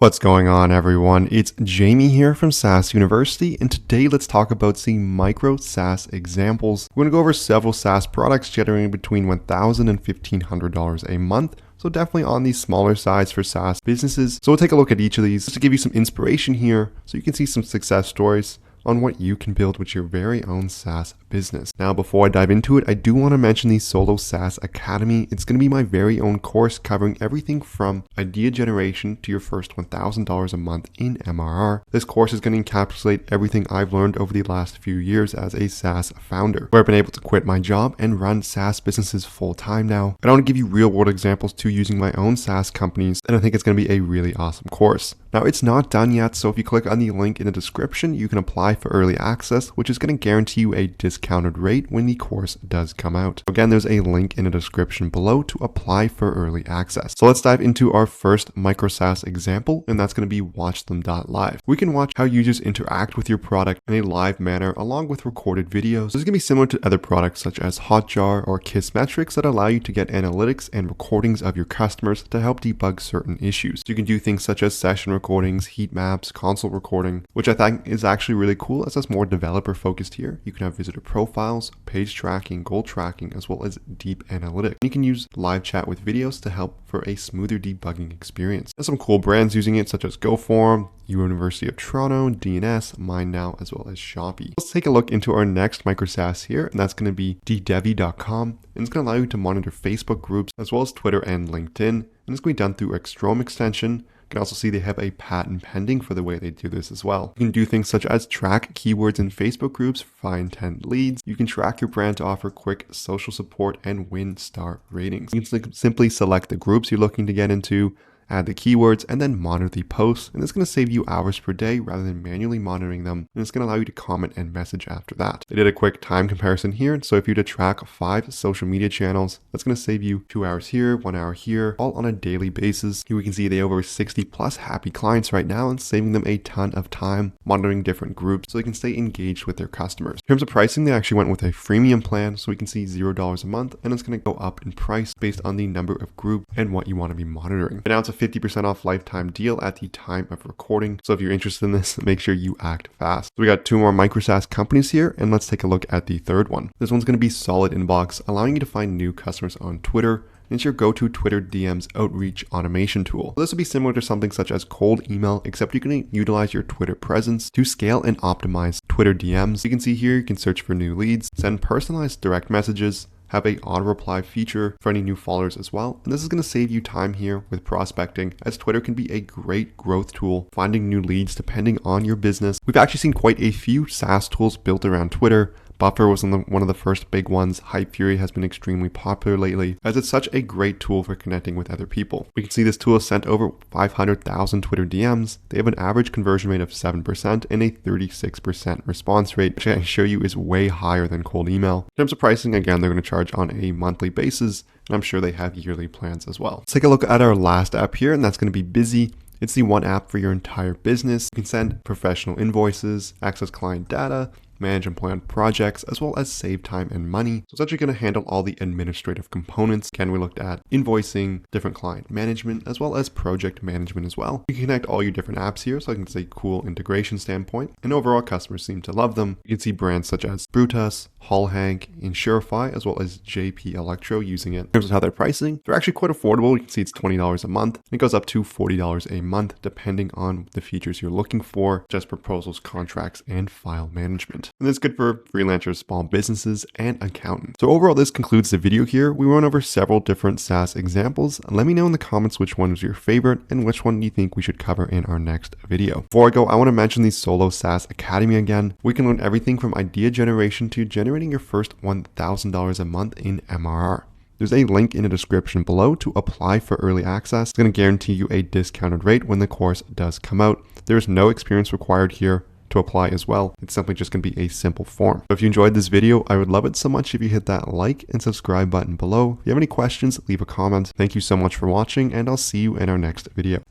What's going on, everyone? It's Jamie here from SaaS University, and today let's talk about some MicroSaaS examples. We're going to go over several SaaS products generating between $1,000 and $1,500 a month. So definitely on the smaller sides for SaaS businesses. So we'll take a look at each of these just to give you some inspiration here so you can see some success stories on what you can build with your very own SaaS business. Now, before I dive into it, I do want to mention the Solo SaaS Academy. It's going to be my very own course covering everything from idea generation to your first $1,000 a month in MRR. This course is going to encapsulate everything I've learned over the last few years as a SaaS founder, where I've been able to quit my job and run SaaS businesses full time now. And I want to give you real world examples too using my own SaaS companies, and I think it's going to be a really awesome course. Now, it's not done yet, so if you click on the link in the description, you can apply for early access, which is going to guarantee you a discounted rate when the course does come out. Again, there's a link in the description below to apply for early access. So let's dive into our first MicroSaaS example, and that's going to be watchthem.live. We can watch how users interact with your product in a live manner along with recorded videos. This is going to be similar to other products such as Hotjar or Kissmetrics that allow you to get analytics and recordings of your customers to help debug certain issues. So you can do things such as session recordings, heat maps, console recording, which I think is actually really cool as it's more developer focused here. You can have visitor profiles, page tracking, goal tracking, as well as deep analytics. You can use live chat with videos to help for a smoother debugging experience. There's some cool brands using it such as GoForm, University of Toronto, DNS, MindNow, as well as Shopee. Let's take a look into our next MicroSaaS here, and that's going to be ddevy.com. And it's going to allow you to monitor Facebook groups as well as Twitter and LinkedIn. And it's going to be done through Extrome extension. You can also see they have a patent pending for the way they do this as well. You can do things such as track keywords in Facebook groups for high intent leads. You can track your brand to offer quick social support and win star ratings. You can simply select the groups you're looking to get into, add the keywords, and then monitor the posts. And it's going to save you hours per day rather than manually monitoring them. And it's going to allow you to comment and message after that. They did a quick time comparison here. So if you were to track 5 social media channels, that's going to save you 2 hours here, 1 hour here, all on a daily basis. Here we can see they have over 60 plus happy clients right now and saving them a ton of time monitoring different groups so they can stay engaged with their customers. In terms of pricing, they actually went with a freemium plan. So we can see $0 a month, and it's going to go up in price based on the number of groups and what you want to be monitoring. And now it's a 50% off lifetime deal at the time of recording. So if you're interested in this, make sure you act fast. So we got 2 more MicroSaaS companies here, and let's take a look at the third one. This one's going to be Solid Inbox, allowing you to find new customers on Twitter. It's your go-to Twitter DMs outreach automation tool. This would be similar to something such as cold email, except you can utilize your Twitter presence to scale and optimize Twitter DMs. You can see here, you can search for new leads, send personalized direct messages, have a auto reply feature for any new followers as well. And this is going to save you time here with prospecting, as Twitter can be a great growth tool, finding new leads depending on your business. We've actually seen quite a few SaaS tools built around Twitter. Buffer was one of the first big ones. Hypefury has been extremely popular lately, as it's such a great tool for connecting with other people. We can see this tool has sent over 500,000 Twitter DMs. They have an average conversion rate of 7% and a 36% response rate, which I can show you is way higher than cold email. In terms of pricing, again, they're going to charge on a monthly basis, and I'm sure they have yearly plans as well. Let's take a look at our last app here, and that's going to be Busy. It's the one app for your entire business. You can send professional invoices, access client data, manage and plan projects, as well as save time and money. So it's actually going to handle all the administrative components. Again, we looked at invoicing, different client management, as well as project management as well. You can connect all your different apps here, so I think it's a cool integration standpoint. And overall, customers seem to love them. You can see brands such as Brutus, Hall Hank, Insurify, as well as JP Electro using it. In terms of how they're pricing, they're actually quite affordable. You can see it's $20 a month. And it goes up to $40 a month, depending on the features you're looking for, just proposals, contracts, and file management. And it's good for freelancers, small businesses, and accountants. So overall, this concludes the video here. We went over several different SaaS examples. Let me know in the comments which one was your favorite and which one you think we should cover in our next video. Before I go, I want to mention the Solo SaaS Academy again. We can learn everything from idea generation to generating your first $1,000 a month in MRR. There's a link in the description below to apply for early access. It's going to guarantee you a discounted rate when the course does come out. There's no experience required here to apply as well. It's simply just going to be a simple form. So if you enjoyed this video, I would love it so much if you hit that like and subscribe button below. If you have any questions, leave a comment. Thank you so much for watching, and I'll see you in our next video.